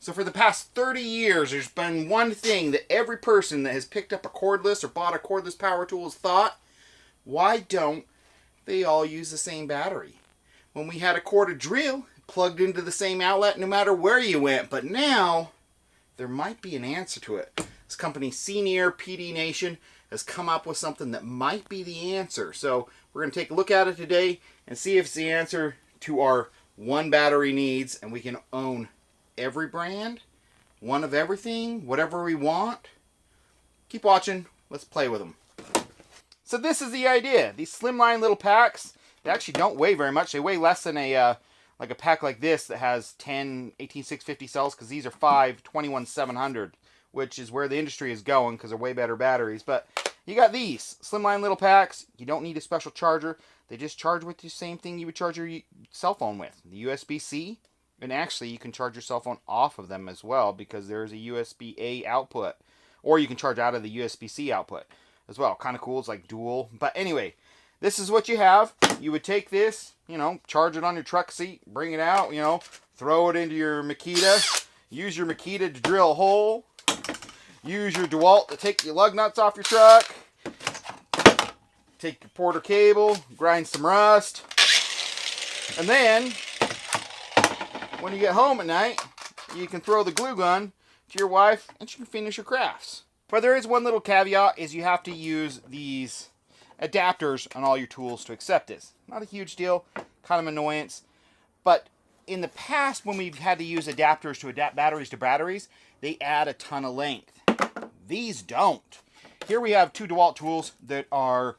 So for the past 30 years, there's been one thing that every person that has picked up a cordless or bought a cordless power tool has thought: why don't they all use the same battery? When we had a corded drill, it plugged into the same outlet no matter where you went. But now, there might be an answer to it. This company, Ceenr PDnation, has come up with something that might be the answer. So we're going to take a look at it today and see if it's the answer to our one battery needs, and we can own every brand, one of everything, whatever we want. Keep watching. Let's play with them. So this is the idea. These slimline little packs, they actually don't weigh very much. They weigh less than a like a pack like this that has 10 18650 cells, because these are 5 21700, which is where the industry is going because they're way better batteries. But you got these slimline little packs. You don't need a special charger. They just charge with the same thing you would charge your cell phone with, the USB-C. And actually, you can charge your cell phone off of them as well, because there's a USB-A output. Or you can charge out of the USB-C output as well. Kind of cool. It's like dual. But anyway, this is what you have. You would take this, charge it on your truck seat, bring it out, throw it into your Makita. Use your Makita to drill a hole. Use your DeWalt to take your lug nuts off your truck. Take your Porter cable, grind some rust. And then, when you get home at night, you can throw the glue gun to your wife and she can finish your crafts. But there is one little caveat, is you have to use these adapters on all your tools to accept this. Not a huge deal, kind of annoyance. But in the past, when we've had to use adapters to adapt batteries to batteries, they add a ton of length. These don't. Here we have two DeWalt tools that are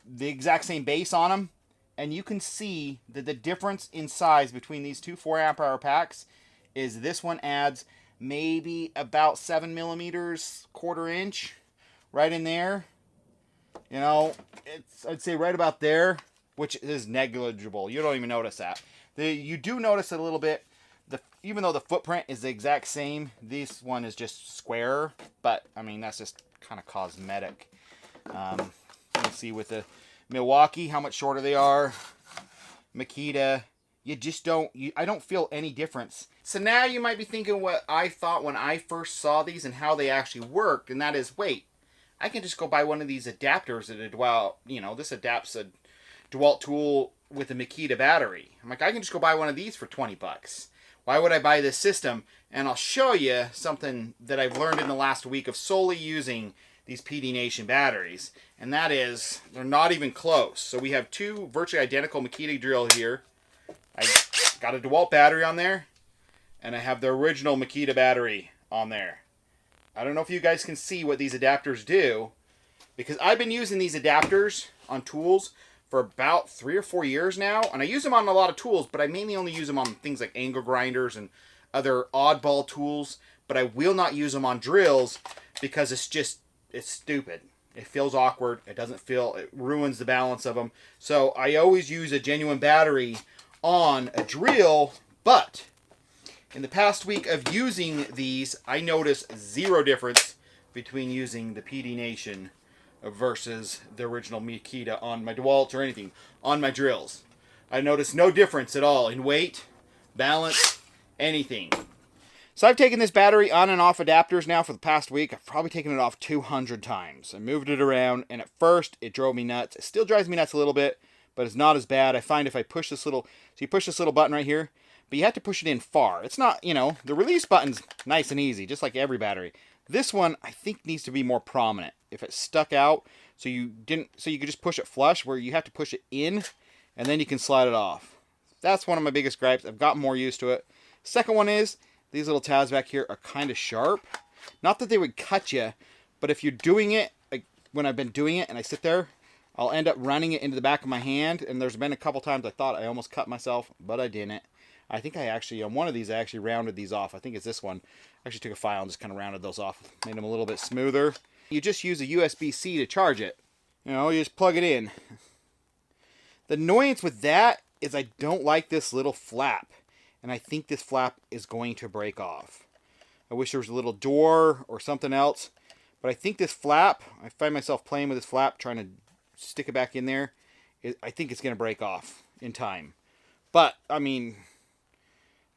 the exact same base on them, and you can see that the difference in size between these two 4 amp hour packs is this one adds maybe about 7 millimeters, 1/4 inch, right in there. I'd say right about there, which is negligible. You don't even notice that. You do notice it a little bit. Even though the footprint is the exact same, this one is just square. But I mean, that's just kind of cosmetic. You can see with the Milwaukee how much shorter they are. Makita, you just don't. I don't feel any difference. So now you might be thinking what I thought when I first saw these and how they actually worked, and that is, wait, I can just go buy one of these adapters at a DeWalt. This adapts a DeWalt tool with a Makita battery. I'm like, I can just go buy one of these for 20 bucks. Why would I buy this system? And I'll show you something that I've learned in the last week of solely using these PDnation batteries. And that is, they're not even close. So we have two virtually identical Makita drill here. I got a DeWalt battery on there, and I have the original Makita battery on there. I don't know if you guys can see what these adapters do, because I've been using these adapters on tools for about 3 or 4 years now, and I use them on a lot of tools, but I mainly only use them on things like angle grinders and other oddball tools, but I will not use them on drills because it's stupid. It feels awkward. It ruins the balance of them. So I always use a genuine battery on a drill, but in the past week of using these, I noticed zero difference between using the PDnation versus the original Makita on my DeWalt or anything, on my drills. I noticed no difference at all in weight, balance, anything. So I've taken this battery on and off adapters now for the past week. I've probably taken it off 200 times. I moved it around, and at first it drove me nuts. It still drives me nuts a little bit, but it's not as bad. I find if I push this little, so you push this little button right here, but you have to push it in far. It's not, the release button's nice and easy, just like every battery. This one, I think, needs to be more prominent. If it stuck out, so you could just push it flush, where you have to push it in, and then you can slide it off. That's one of my biggest gripes. I've gotten more used to it. Second one is, these little tabs back here are kind of sharp. Not that they would cut you, but if you're doing it, like when I've been doing it and I sit there, I'll end up running it into the back of my hand, and there's been a couple times I thought I almost cut myself, but I didn't. I think on one of these, I actually rounded these off. I think it's this one. I actually took a file and just kind of rounded those off. Made them a little bit smoother. You just use a USB-C to charge it. You just plug it in. The annoyance with that is I don't like this little flap. And I think this flap is going to break off. I wish there was a little door or something else. But I think this flap, I find myself playing with this flap, trying to stick it back in there. I think it's going to break off in time. But, I mean,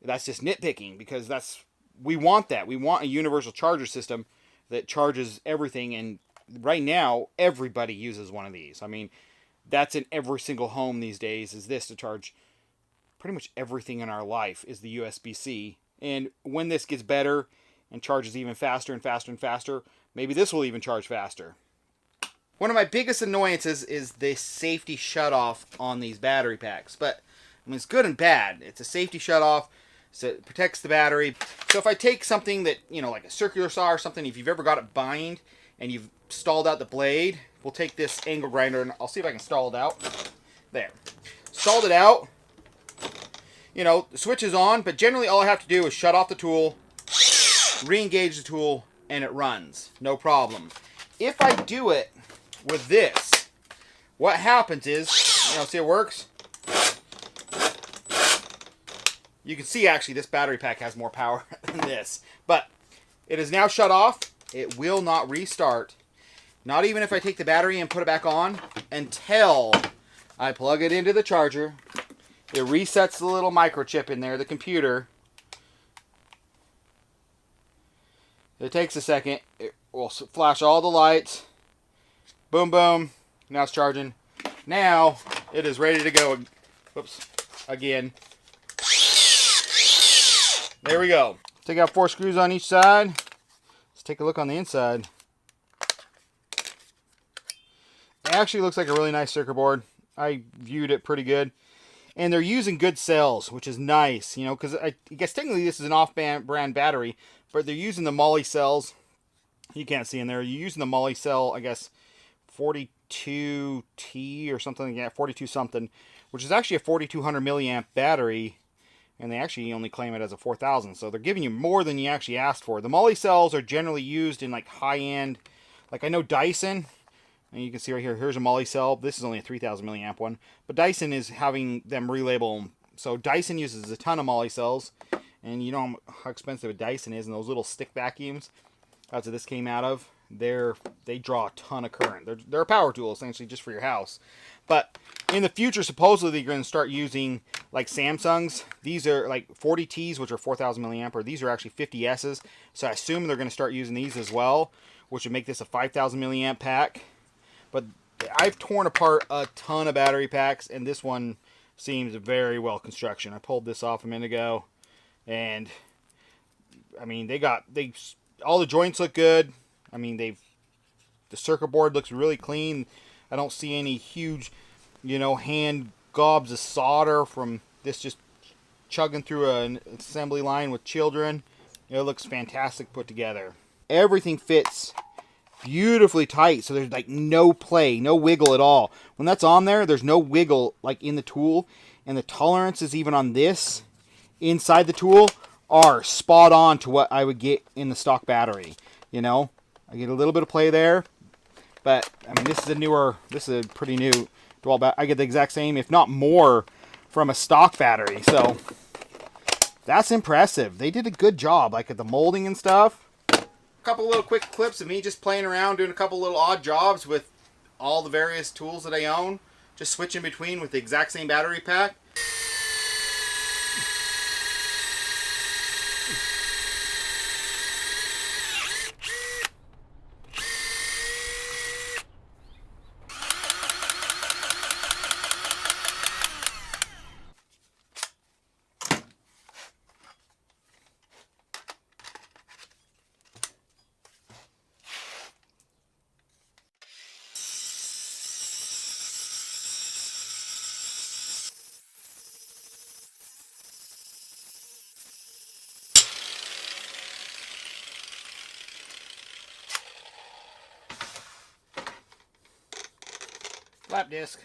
that's just nitpicking, because that's we want that. We want a universal charger system that charges everything. And right now, everybody uses one of these. I mean, that's in every single home these days, is this to charge pretty much everything in our life is the USB-C. And when this gets better and charges even faster and faster and faster, maybe this will even charge faster. One of my biggest annoyances is the safety shutoff on these battery packs. But I mean, it's good and bad. It's a safety shutoff, so it protects the battery. So if I take something that, you know, like a circular saw or something, if you've ever got it bind and you've stalled out the blade, we'll take this angle grinder and I'll see if I can stall it out. There. Stalled it out. You know, the switch is on, but generally all I have to do is shut off the tool, re-engage the tool, and it runs. No problem. If I do it with this, what happens is, you know, see it works? You can see actually this battery pack has more power than this. But it is now shut off. It will not restart. Not even if I take the battery and put it back on until I plug it into the charger. It resets the little microchip in there, the computer. It takes a second. It will flash all the lights. Boom, boom. Now it's charging. Now it is ready to go. Whoops. Again. There we go. Take out 4 screws on each side. Let's take a look on the inside. It actually looks like a really nice circuit board. I viewed it pretty good. And they're using good cells, which is nice, you know, because I guess technically this is an off-brand battery, but they're using the Moly cells. You can't see in there. You're using the Moly cell, I guess, 42T or something like that, 42 something, which is actually a 4200 milliamp battery, and they actually only claim it as a 4000, so they're giving you more than you actually asked for. The Moly cells are generally used in like high-end, like I know Dyson. And you can see right here, here's a Moly cell. This is only a 3000 milliamp one. But Dyson is having them relabel them. So Dyson uses a ton of Moly cells. And you know how expensive a Dyson is. And those little stick vacuums, that's what this came out of. They draw a ton of current. They're a power tool, essentially, just for your house. But in the future, supposedly, you're going to start using, like Samsung's. These are like 40Ts, which are 4000 milliamp. Or these are actually 50Ss. So I assume they're going to start using these as well, which would make this a 5000 milliamp pack. But I've torn apart a ton of battery packs, and this one seems very well construction. I pulled this off a minute ago, and I mean, all the joints look good. I mean, the circuit board looks really clean. I don't see any huge, you know, hand gobs of solder from this just chugging through an assembly line with children. It looks fantastic put together. Everything fits beautifully tight, so there's like no play, no wiggle at all. When that's on there, there's no wiggle like in the tool, and the tolerances even on this inside the tool are spot on to what I would get in the stock battery. You know, I get a little bit of play there, but I mean, this is a pretty new dual battery. I get the exact same, if not more, from a stock battery. So that's impressive. They did a good job, like at the molding and stuff. A couple little quick clips of me just playing around, doing a couple little odd jobs with all the various tools that I own. Just switching between with the exact same battery pack. Lap disc.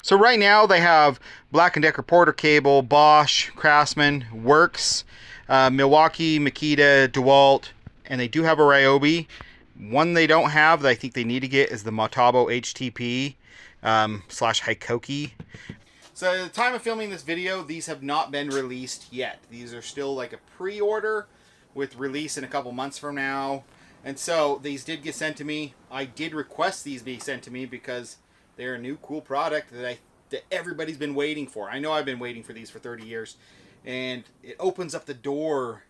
So right now they have Black & Decker Porter Cable, Bosch, Craftsman, Works, Milwaukee, Makita, DeWalt, and they do have a Ryobi. One they don't have that I think they need to get is the Motabo HTP slash Hikoki. So at the time of filming this video, these have not been released yet. These are still like a pre-order with release in a couple months from now. And so these did get sent to me. I did request these be sent to me because they're a new cool product that everybody's been waiting for. I know I've been waiting for these for 30 years. And it opens up the door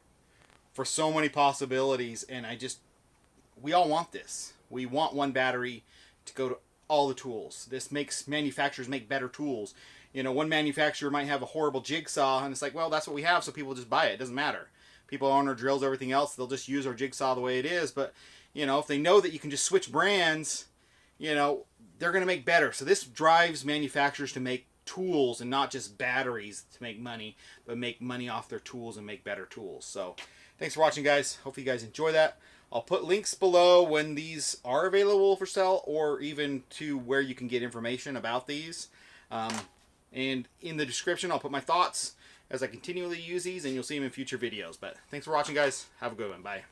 for so many possibilities. And we all want this. We want one battery to go to all the tools. This makes manufacturers make better tools. You know, one manufacturer might have a horrible jigsaw, and it's like, well, that's what we have, so people just buy it. It doesn't matter. People own our drills, everything else, they'll just use our jigsaw the way it is. But, you know, if they know that you can just switch brands, you know, they're going to make better. So this drives manufacturers to make tools and not just batteries to make money, but make money off their tools and make better tools. So thanks for watching, guys. Hope you guys enjoy that. I'll put links below when these are available for sale, or even to where you can get information about these. And in the description, I'll put my thoughts as I continually use these, and you'll see them in future videos. But thanks for watching, guys. Have a good one. Bye.